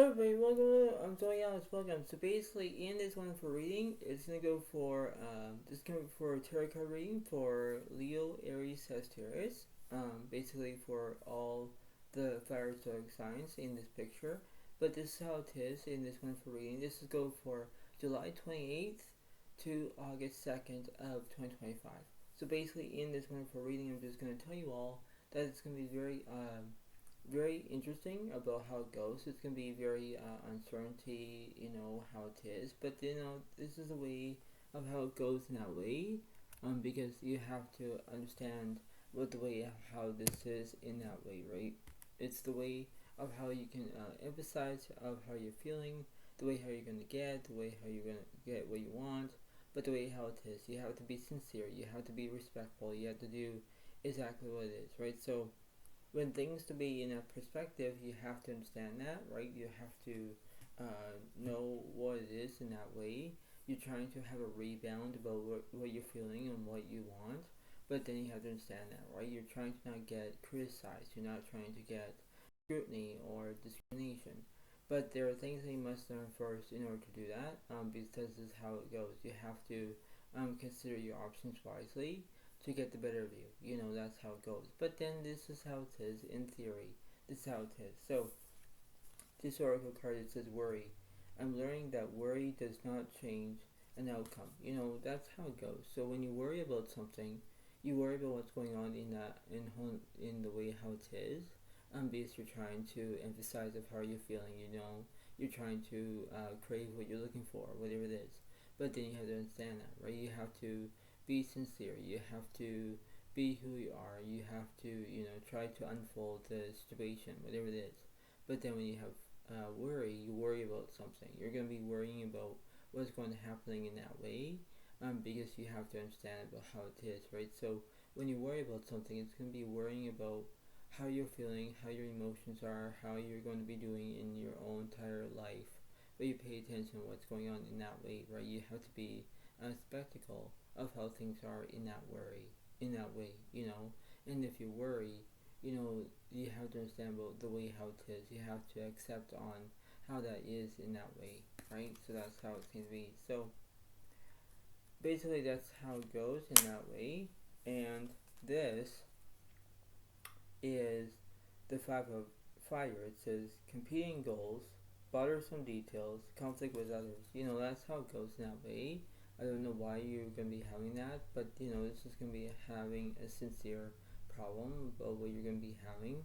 Hello everybody, welcome. I'm Zoe Alex. Welcome. So basically, in this one for reading, it's gonna go for this going for a tarot card reading for Leo, Aries, Sagittarius. Basically for all the fire zodiac signs in this picture. But this is how it is in this one for reading. This is go for July 28th to August 2nd of 2025. So basically, in this one for reading, I'm just gonna tell you all that it's gonna be very interesting about how it goes. It's gonna be very uncertainty, how it is. But this is a way of how it goes in that way, because you have to understand what the way of how this is in that way, right? It's the way of how you can emphasize of how you're feeling, the way how you're gonna get, the way how you're gonna get what you want, but the way how it is. You have to be sincere. You have to be respectful. You have to do exactly what it is, right? So when things to be in a perspective, you have to understand that, right? You have to know what it is in that way. You're trying to have a rebound about what you're feeling and what you want, but then you have to understand that, right? You're trying to not get criticized. You're not trying to get scrutiny or discrimination. But there are things that you must learn first in order to do that, because this is how it goes. You have to consider your options wisely to get the better view. That's how it goes. But then this is how it is in theory. This is how it is. So, this oracle card, it says worry. I'm learning that worry does not change an outcome. That's how it goes. So when you worry about something, you worry about what's going on in the way how it is. Because you're trying to emphasize of how you're feeling. You're trying to crave what you're looking for, whatever it is. But then you have to understand that, right? You have to be sincere. You have to be who you are. You have to, try to unfold the situation, whatever it is. But then when you have worry, you worry about something. You're going to be worrying about what's going to happen in that way, because you have to understand about how it is, right? So when you worry about something, it's going to be worrying about how you're feeling, how your emotions are, how you're going to be doing in your own entire life. But you pay attention to what's going on in that way, right? You have to be a spectacle of how things are in that way. And if you worry, you have to understand about the way how it is. You have to accept on how that is in that way, right? So that's how it's going to be. So basically that's how it goes in that way. And this is the Five of Fire. It says competing goals, bothersome details, conflict with others. That's how it goes in that way. I don't know why you're going to be having that, but this is going to be having a sincere problem about what you're going to be having,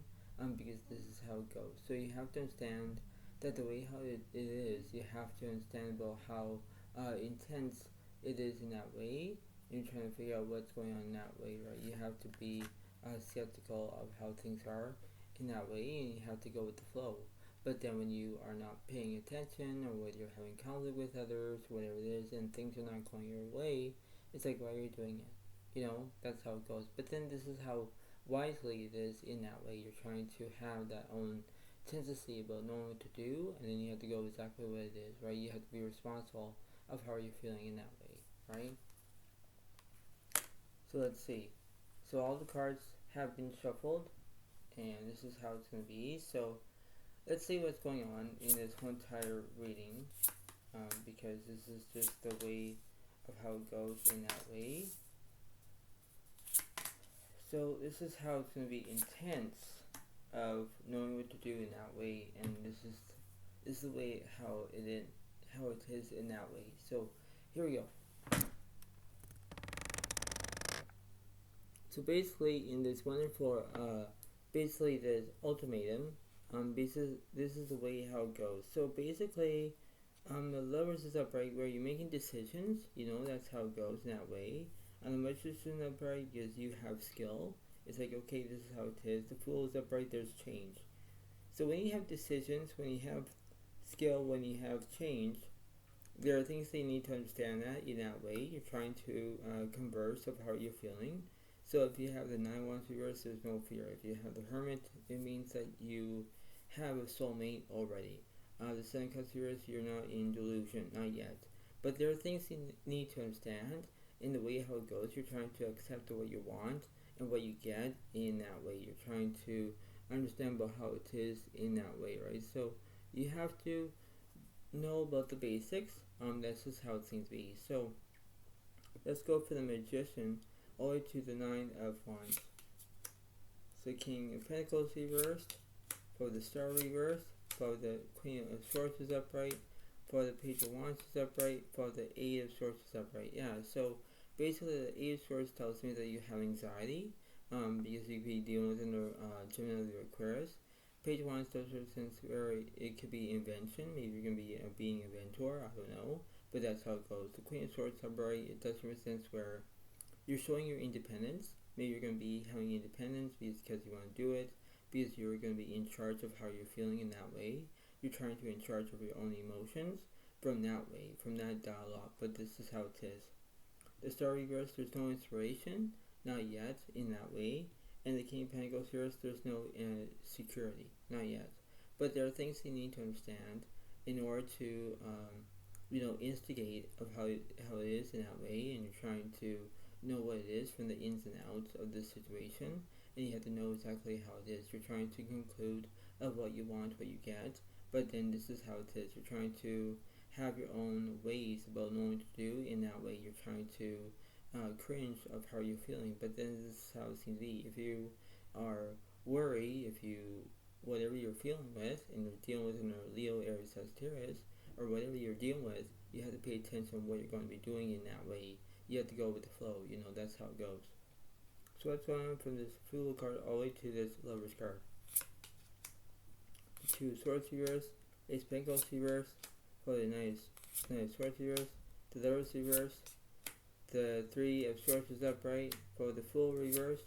because this is how it goes. So you have to understand that the way how it is, you have to understand about how intense it is in that way. You're trying to figure out what's going on in that way, right? You have to be skeptical of how things are in that way, and you have to go with the flow. But then when you are not paying attention, or when you're having conflict with others, whatever it is, and things are not going your way, it's like, why are you doing it? That's how it goes. But then this is how wisely it is in that way. You're trying to have that own tendency about knowing what to do, and then you have to go exactly what it is, right? You have to be responsible of how you're feeling in that way, right? So let's see. So all the cards have been shuffled, and this is how it's going to be. So let's see what's going on in this whole entire reading, because this is just the way of how it goes in that way. So this is how it's going to be intense of knowing what to do in that way, and this is the way how it is in that way. So here we go. So basically, in this wonderful, basically this ultimatum, this is the way how it goes. So basically, the Lovers is upright where you're making decisions. That's how it goes in that way. And the Magician is upright because you have skill. It's like, okay, this is how it is. The Fool is upright. There's change. So when you have decisions, when you have skill, when you have change, there are things that you need to understand that in that way. You're trying to converse of how you're feeling. So if you have the Nine Wands reverse, there's no fear. If you have the Hermit, it means that you have a soulmate already. The Sun comes reverse, you're not in delusion, not yet. But there are things you need to understand in the way how it goes. You're trying to accept what you want and what you get in that way. You're trying to understand about how it is in that way, right? So You have to know about the basics. That's just how it seems to be. So let's go for the Magician all the way to the Nine of Wands. So King of Pentacles reversed, for the Star reversed, for the Queen of Swords is upright, for the Page of Wands is upright, for the Eight of Swords is upright. Yeah, so basically the Eight of Swords tells me that you have anxiety, because you could be dealing with an Gemini or Aquarius. Page of Wands does represent where it could be invention. Maybe you're going to be being a inventor, I don't know, but that's how it goes. The Queen of Swords upright, it does represent where you're showing your independence. Maybe you're going to be having independence because you want to do it, because you're going to be in charge of how you're feeling in that way. You're trying to be in charge of your own emotions from that way, from that dialogue, but this is how it is. The Star reverse, there's no inspiration, not yet, in that way. And the King of Pentacles reverse, there's no security, not yet. But there are things you need to understand in order to, instigate of how it is in that way, and you're trying to know what it is from the ins and outs of this situation, and you have to know exactly how it is. You're trying to conclude of what you want, what you get, but then this is how it is. You're trying to have your own ways about knowing what to do. In that way, you're trying to cringe of how you're feeling, but then this is how it seems to be. If you are worried, whatever you're feeling with, and you're dealing with a Leo, Aries, Sagittarius, or whatever you're dealing with, you have to pay attention to what you're going to be doing in that way. You have to go with the flow, that's how it goes. So what's going on from this Fool card all the way to this Lover's card? The Two of Swords reverse, Ace of Pentacles reverse, for the Knight of Swords reverse, the Lovers reverse, the Three of Swords is upright, for the Fool reverse,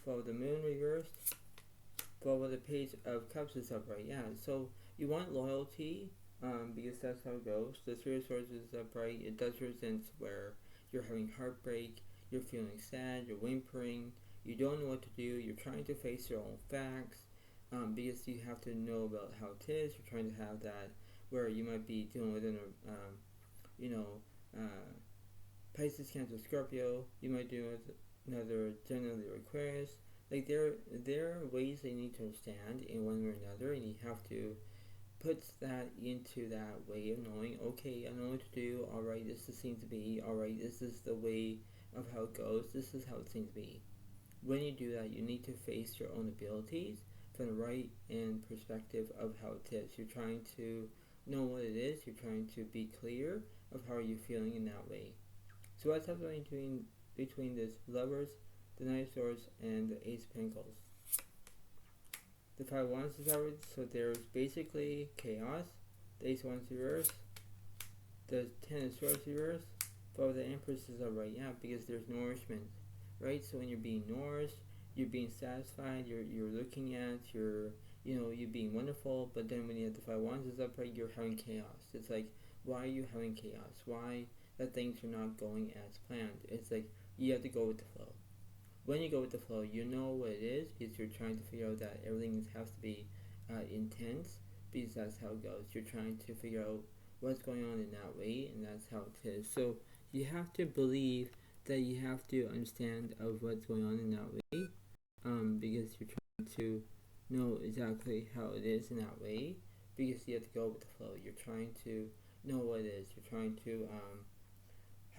for the Moon reversed, for the Page of Cups is upright. Yeah, so you want loyalty, because that's how it goes. The Three of Swords is upright. It does represent where you're having heartbreak, you're feeling sad, you're whimpering, you don't know what to do, you're trying to face your own facts, because you have to know about how it is. You're trying to have that where you might be dealing with Pisces, Cancer, Scorpio. You might deal with another Gemini or Aquarius. Like there are ways they need to understand in one way or another, and you have to put that into that way of knowing, okay, I know what to do, alright, this seems to be, alright, this is the way of how it goes, this is how it seems to be. When you do that, you need to face your own abilities from the right and perspective of how it is. You're trying to know what it is, you're trying to be clear of how you're feeling in that way. So what's happening between this Lovers, the Knight of Swords, and the Ace of Pentacles? The Five of Wands is out, so there's basically chaos. The Ace of Wands reverse, the Ten of Swords reverse, but the Empress is upright. Yeah, because there's nourishment, right? So when you're being nourished, you're being satisfied, you're looking at, you're being wonderful, but then when you have the Five of Wands is upright, you're having chaos. It's like, why are you having chaos? Why that things are not going as planned? It's like, you have to go with the flow. When you go with the flow, you know what it is, because you're trying to figure out that everything has to be intense, because that's how it goes. You're trying to figure out what's going on in that way, and that's how it is. So you have to believe that you have to understand of what's going on in that way, because you're trying to know exactly how it is in that way, because you have to go with the flow. You're trying to know what it is. You're trying to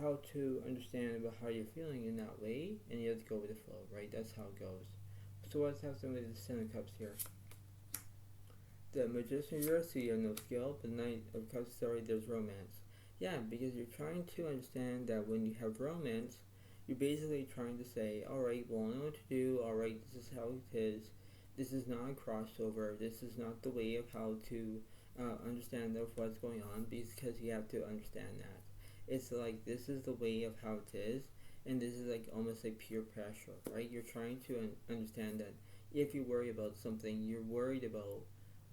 how to understand about how you're feeling in that way, and you have to go with the flow, right? That's how it goes. So what's happening with the Ten of Cups here? The Magician reverse, so you have no skill, but the Knight of Cups, sorry, there's romance. Yeah, because you're trying to understand that when you have romance, you're basically trying to say, alright, well, I know what to do, alright, this is how it is, this is not a crossover, this is not the way of how to understand of what's going on, because you have to understand that. It's like, this is the way of how it is, and this is like almost like peer pressure, right? You're trying to understand that if you worry about something, you're worried about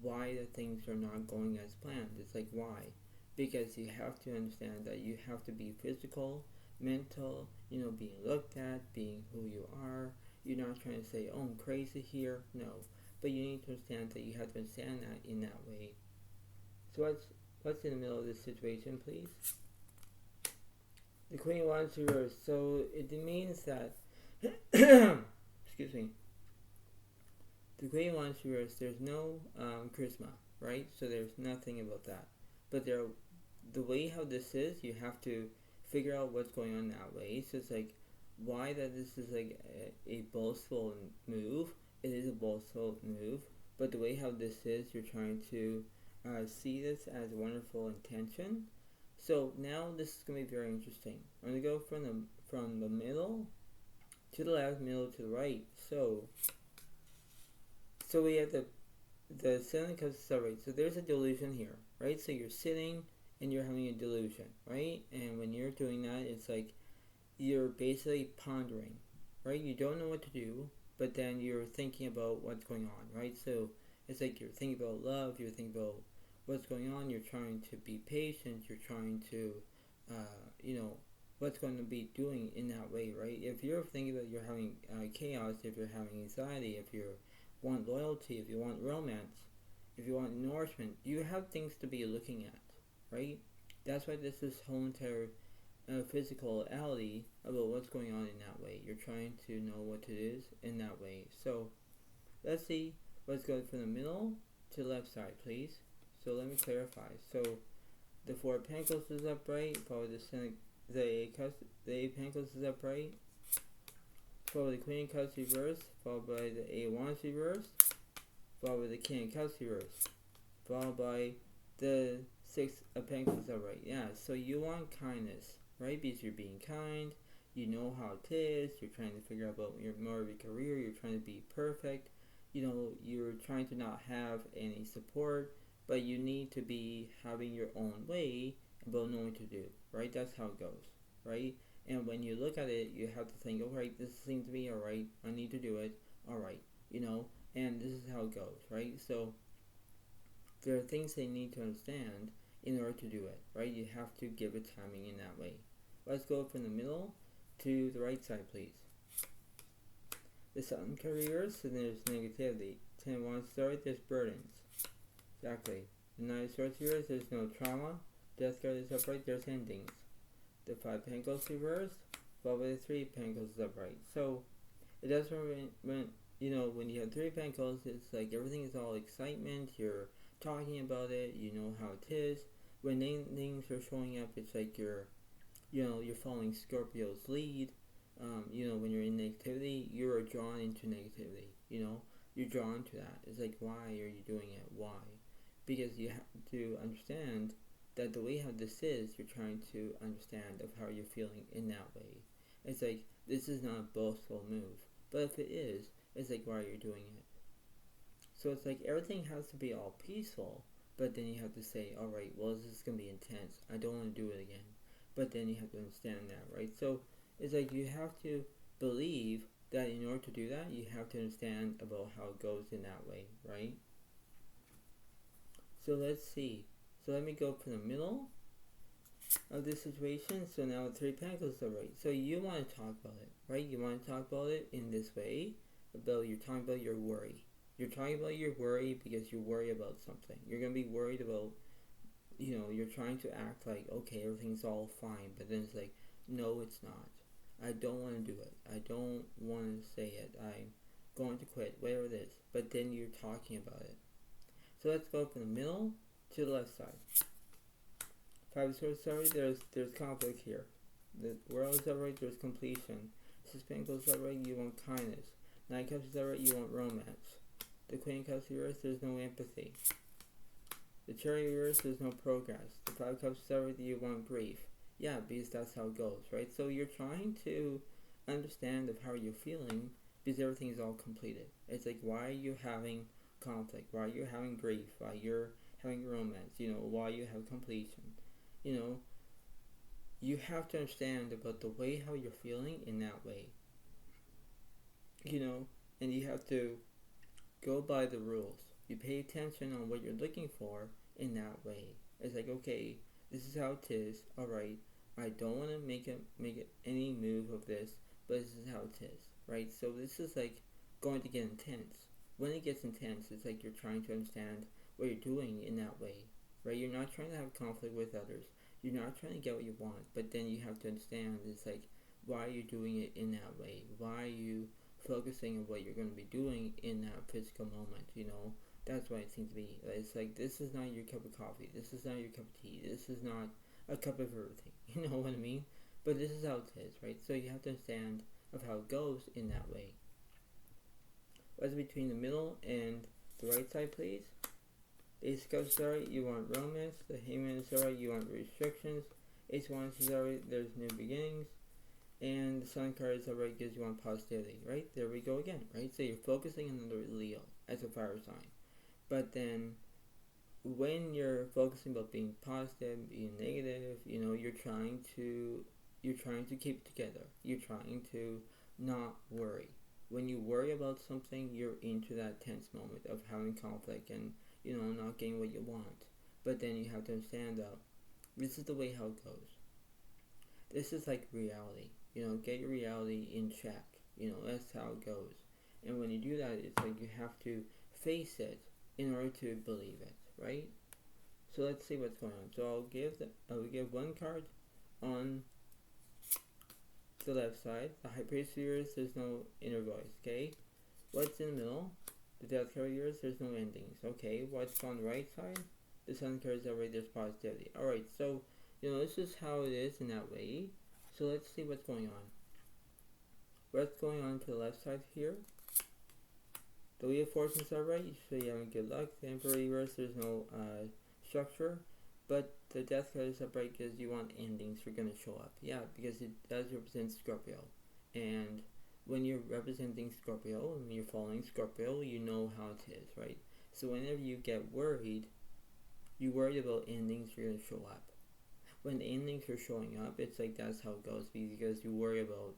why the things are not going as planned. It's like, why? Because you have to understand that you have to be physical, mental, being looked at, being who you are. You're not trying to say, oh, I'm crazy here. No. But you need to understand that you have to understand that in that way. So what's in the middle of this situation, please? The Queen of Wands reverse. So it means that excuse me. The Queen of Wands reverse, there's no charisma, right? So there's nothing about that. But the way how this is, you have to figure out what's going on that way. So it's like, why that this is like a boastful move. It is a boastful move, but the way how this is, you're trying to see this as wonderful intention. So now this is going to be very interesting. I'm going to go from the middle to the left, middle to the right. So we have the Seven of Cups separate. So there's a delusion here, right? So you're sitting and you're having a delusion, right? And when you're doing that, it's like you're basically pondering, right? You don't know what to do, but then you're thinking about what's going on, right? So it's like you're thinking about love, you're thinking about what's going on, you're trying to be patient, you're trying to, what's going to be doing in that way, right? If you're thinking that you're having chaos, if you're having anxiety, if you want loyalty, if you want romance, if you want nourishment, you have things to be looking at, right? That's why this is whole entire physicality about what's going on in that way. You're trying to know what it is in that way. So let's see. Let's go from the middle to the left side, please. So let me clarify. So the Four of Pentacles is upright, followed the Eight of Pentacles is upright, followed the Queen of Cups reversed, followed by the Eight of Wands reversed, followed by the King of Cups reversed, followed by the Six of Pentacles upright. Yeah, so you want kindness, right? Because you're being kind, you know how it is, you're trying to figure out about more of your career, you're trying to be perfect, you're trying to not have any support, but you need to be having your own way about knowing what to do, right? That's how it goes, right? And when you look at it, you have to think, alright, this seems to be alright, I need to do it, alright, and this is how it goes, right? So there are things they need to understand in order to do it, right? You have to give it timing in that way. Let's go from the middle to the right side, please. The Sun careers, and there's negativity. 10 of Wands story, there's burdens. Exactly. The Nine of Swords reversed, there's no trauma. Death card is upright, there's endings. The Five of Pentacles reversed, followed by the Three of Pentacles is upright. So it does when you have Three of Pentacles, it's like everything is all excitement, you're talking about it, you know how it is. When things are showing up, it's like you're following Scorpio's lead. When you're in negativity, you're drawn into negativity. You're drawn to that. It's like, why are you doing it? Why? Because you have to understand that the way how this is, you're trying to understand of how you're feeling in that way. It's like, this is not a boastful move. But if it is, it's like, why are you doing it? So it's like everything has to be all peaceful, but then you have to say, alright, well, this is going to be intense. I don't want to do it again. But then you have to understand that, right? So it's like you have to believe that in order to do that, you have to understand about how it goes in that way, right? So let's see. So let me go from the middle of this situation. So now the Three of Pentacles are right. So you want to talk about it, right? You want to talk about it in this way. You're talking about your worry. You're talking about your worry because you worry about something. You're going to be worried about, you're trying to act like, okay, everything's all fine. But then it's like, no, it's not. I don't want to do it. I don't want to say it. I'm going to quit, whatever it is. But then you're talking about it. So let's go from the middle to the left side. Five of Swords, sorry, there's conflict here. The World is upright, there's completion. Six of Pentacles is upright, you want kindness. Nine of Cups is upright, you want romance. The Queen of Cups reversed, there's no empathy. The Chariot reversed, there's no progress. The Five of Cups is upright, you want grief. Yeah, because that's how it goes, right? So you're trying to understand of how you're feeling because everything is all completed. It's like, why are you having conflict? Why are you having grief? Why you're having romance? Why you have completion? You have to understand about the way how you're feeling in that way. And you have to go by the rules. You pay attention on what you're looking for in that way. It's like, okay, this is how it is. Alright, I don't want to make it any move of this, but this is how it is, right? So this is like going to get intense. When it gets intense, it's like you're trying to understand what you're doing in that way, right? You're not trying to have conflict with others. You're not trying to get what you want, but then you have to understand it's like, why are you doing it in that way? Why are you focusing on what you're going to be doing in that physical moment, That's why it seems to be. It's like, this is not your cup of coffee. This is not your cup of tea. This is not a cup of everything. You know what I mean? But this is how it is, right? So you have to understand of how it goes in that way. What's between the middle and the right side, please? Ace of Cups, sorry, you want romance. The Hangman is sorry, you want restrictions. Ace of Wands is sorry, there's new beginnings. And the Sun card is alright because you want positivity, right? There we go again, right? So you're focusing on the Leo as a fire sign. But then when you're focusing about being positive, being negative, you're trying to keep it together. You're trying to not worry. When you worry about something, you're into that tense moment of having conflict and, not getting what you want. But then you have to understand that this is the way how it goes. This is like reality. Get your reality in check. That's how it goes. And when you do that, it's like you have to face it in order to believe it, right? So let's see what's going on. So I'll give one card on the left side. The High Priest of yours, there's no inner voice, okay? What's in the middle? The Death card of yours, there's no endings, okay? What's on the right side? The Sun card is already, there's positivity. Alright, so, this is how it is in that way. So let's see what's going on. What's going on to the left side here? The Wheel of Fortune's alright, so you have good luck. The Emperor reverse, there's no structure. But the Death card is upright because you want endings are going to show up. Yeah, because it does represent Scorpio. And when you're representing Scorpio, and you're following Scorpio, you know how it is, right? So whenever you get worried, you worry about endings are going to show up. When endings are showing up, it's like that's how it goes, because you worry about,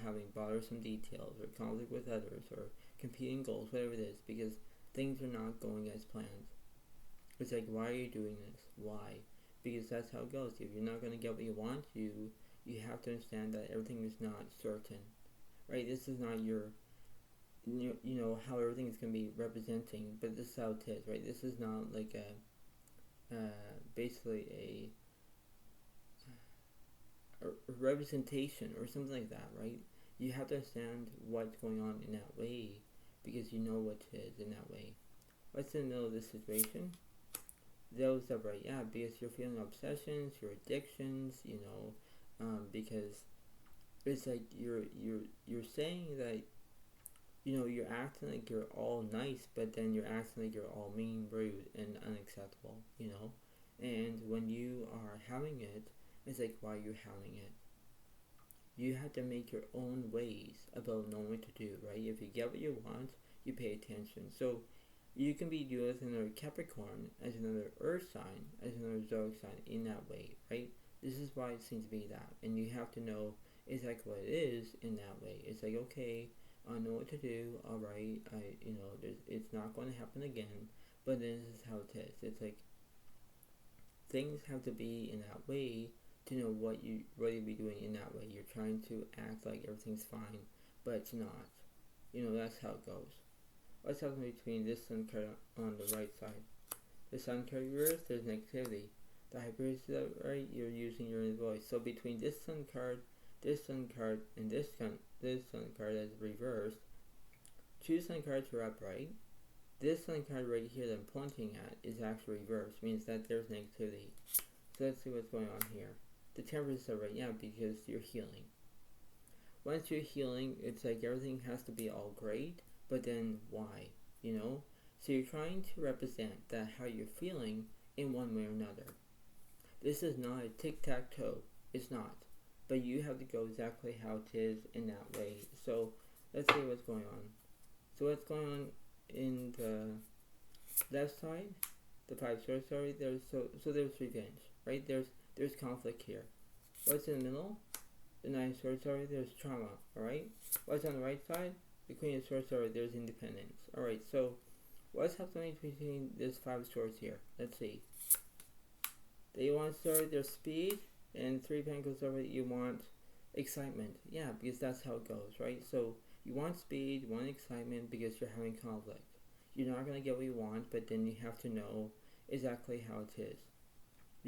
having bothersome details or conflict with others or competing goals, whatever it is, because things are not going as planned. It's like, why are you doing this? Why? Because that's how it goes. If you're not going to get what you want, you have to understand that everything is not certain, right? This is not your, how everything is going to be representing, but this is how it is, right? This is not like basically a representation or something like that, right? You have to understand what's going on in that way, because you know what it is in that way. What's in the middle of this situation? Those are right, yeah, because you're feeling obsessions, your addictions, because it's like you're saying that, you're acting like you're all nice, but then you're acting like you're all mean, rude, and unacceptable, and when you are having it, it's like, why you're having it. You have to make your own ways about knowing what to do, right? If you get what you want, you pay attention. So you can be dealing with another Capricorn as another Earth sign, as another Zodiac sign in that way, right? This is why it seems to be that. And you have to know exactly what it is in that way. It's like, okay, I know what to do, alright, it's not going to happen again, but this is how it is. It's like, things have to be in that way to know what you'll be doing in that way. You're trying to act like everything's fine, but it's not. That's how it goes. What's happening between this Sun card on the right side? The Sun card reverse, there's negativity. The High Priest is right, you're using your inner voice. So between this Sun card, and this Sun card that's reversed, two Sun cards are upright. This Sun card right here that I'm pointing at is actually reversed, means that there's negativity. So let's see what's going on here. The Temperance is right, yeah, because you're healing. Once you're healing, it's like everything has to be all great, but then why? So you're trying to represent that how you're feeling in one way or another. This is not a tic-tac-toe. It's not. But you have to go exactly how it is in that way. So let's see what's going on. So what's going on in the left side? The Five Swords, sorry, there's revenge, right? There's conflict here. What's in the middle? The Nine of Swords, sorry, there's trauma, alright? What's on the right side? The Queen of Swords, sorry, there's independence. Alright, so what's happening between this Five of Swords here? Let's see. The One Sword, there's speed, and Three Pentacles, sorry, you want excitement. Yeah, because that's how it goes, right? So you want speed, you want excitement because you're having conflict. You're not going to get what you want, but then you have to know exactly how it is.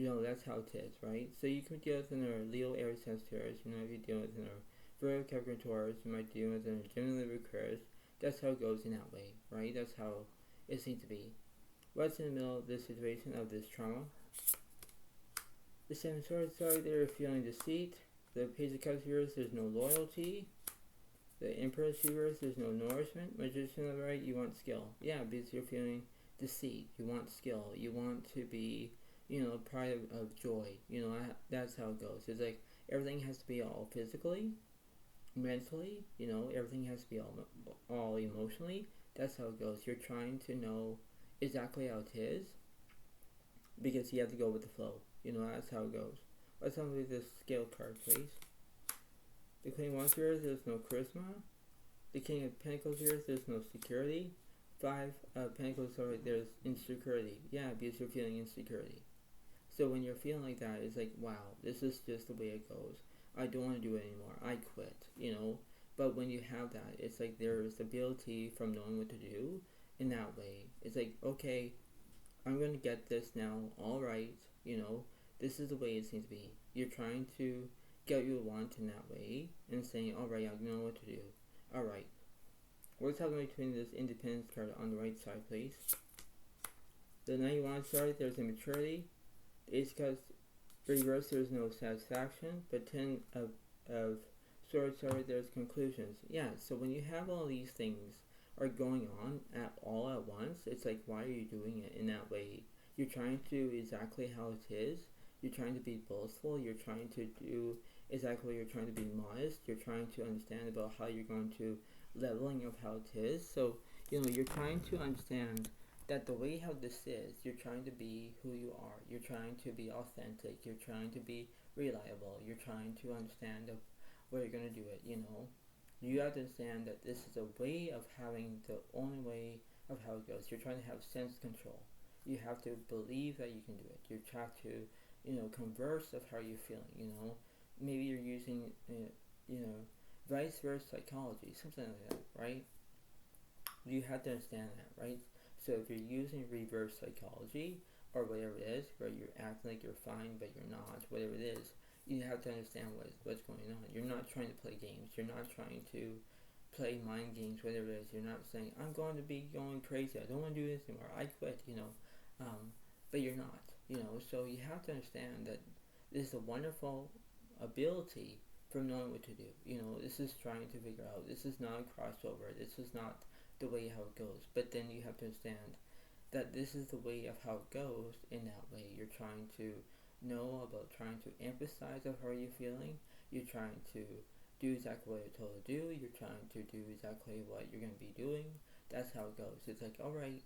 That's how it is, right? So you can deal with another Leo, Aries, Sagittarius. If you deal with another Virgo, Capricorn, Taurus, you might deal with a Gemini, Aquarius. That's how it goes in that way, right? That's how it seems to be. What's in the middle of this situation, of this trauma? The Seven of Swords, sorry, they're feeling deceit. The Page of Cups reverse, there's no loyalty. The Empress reverse, there's no nourishment. Magician on the right, you want skill. Yeah, because you're feeling deceit. You want skill. You want to be, pride of joy. That's how it goes. It's like everything has to be all physically, mentally. Everything has to be all emotionally. That's how it goes. You're trying to know exactly how it is because you have to go with the flow. That's how it goes. Let's on with this scale card, please. The Queen of Wands here, there's no charisma. The King of Pentacles here, there's no security. Five of Pentacles, sorry, there's insecurity. Yeah, because you're feeling insecurity. So when you're feeling like that, it's like, wow, this is just the way it goes. I don't want to do it anymore. I quit, But when you have that, it's like there's ability from knowing what to do in that way. It's like, okay, I'm going to get this now, all right, This is the way it seems to be. You're trying to get what you want in that way and saying, alright, I know what to do. Alright. What's happening between this Independence card on the right side, please? The Knight of Wands card, there's immaturity. The Ace of Cups reverse, there's no satisfaction. But Ten of Swords, sorry, there's conclusions. Yeah, so when you have all these things are going on all at once, it's like, why are you doing it in that way? You're trying to do exactly how it is. You're trying to be boastful. You're trying to do exactly, you're trying to be modest. You're trying to understand about how you're going to leveling of how it is. So, you're trying to understand that the way how this is, you're trying to be who you are. You're trying to be authentic. You're trying to be reliable. You're trying to understand where you're going to do it, You have to understand that this is a way of having the only way of how it goes. You're trying to have sense control. You have to believe that you can do it. You have to converse of how you're feeling, Maybe you're using, vice versa psychology, something like that, right? You have to understand that, right? So if you're using reverse psychology or whatever it is, where you're acting like you're fine but you're not, whatever it is, you have to understand what's going on. You're not trying to play games. You're not trying to play mind games, whatever it is. You're not saying, I'm going to be going crazy. I don't want to do this anymore. I quit, But you're not, So you have to understand that this is a wonderful ability from knowing what to do. This is trying to figure out. This is not a crossover. This is not the way how it goes. But then you have to understand that this is the way of how it goes in that way. You're trying to know about trying to emphasize of how you're feeling. You're trying to do exactly what you're told to do. You're trying to do exactly what you're going to be doing. That's how it goes. It's like, alright,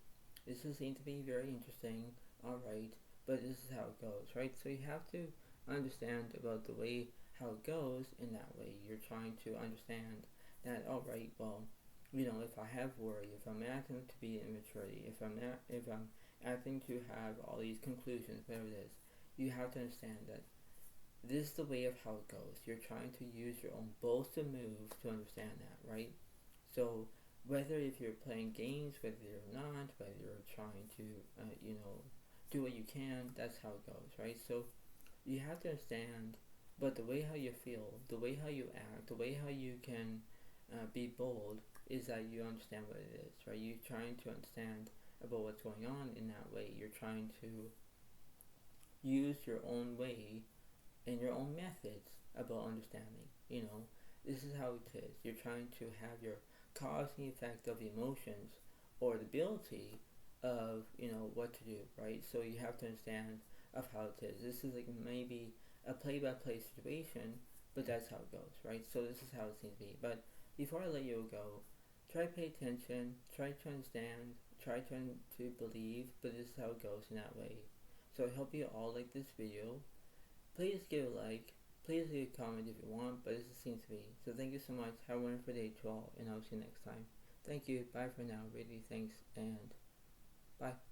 this seems to be very interesting, alright, but this is how it goes, right? So you have to understand about the way how it goes in that way. You're trying to understand that, alright, well, if I have worry, if I'm acting to be immaturity, if I'm acting to have all these conclusions, whatever it is, you have to understand that this is the way of how it goes. You're trying to use your own boasted moves to understand that, right? So whether if you're playing games, whether you're not, whether you're trying to, do what you can, that's how it goes, right? So you have to understand, but the way how you feel, the way how you act, the way how you can be bold is that you understand what it is, right? You're trying to understand about what's going on in that way. You're trying to use your own way and your own methods about understanding, This is how it is. You're trying to have your cause and effect of emotions or the ability of, what to do, right? So you have to understand of how it is. This is like maybe a play-by-play situation, but that's how it goes, right? So this is how it seems to be. But before I let you go, try to pay attention, try to understand, try to believe, but this is how it goes in that way. So I hope you all like this video. Please give a like, please leave a comment if you want, but this seems to be. So thank you so much, have a wonderful day to all, and I'll see you next time. Thank you, bye for now, really thanks, and bye.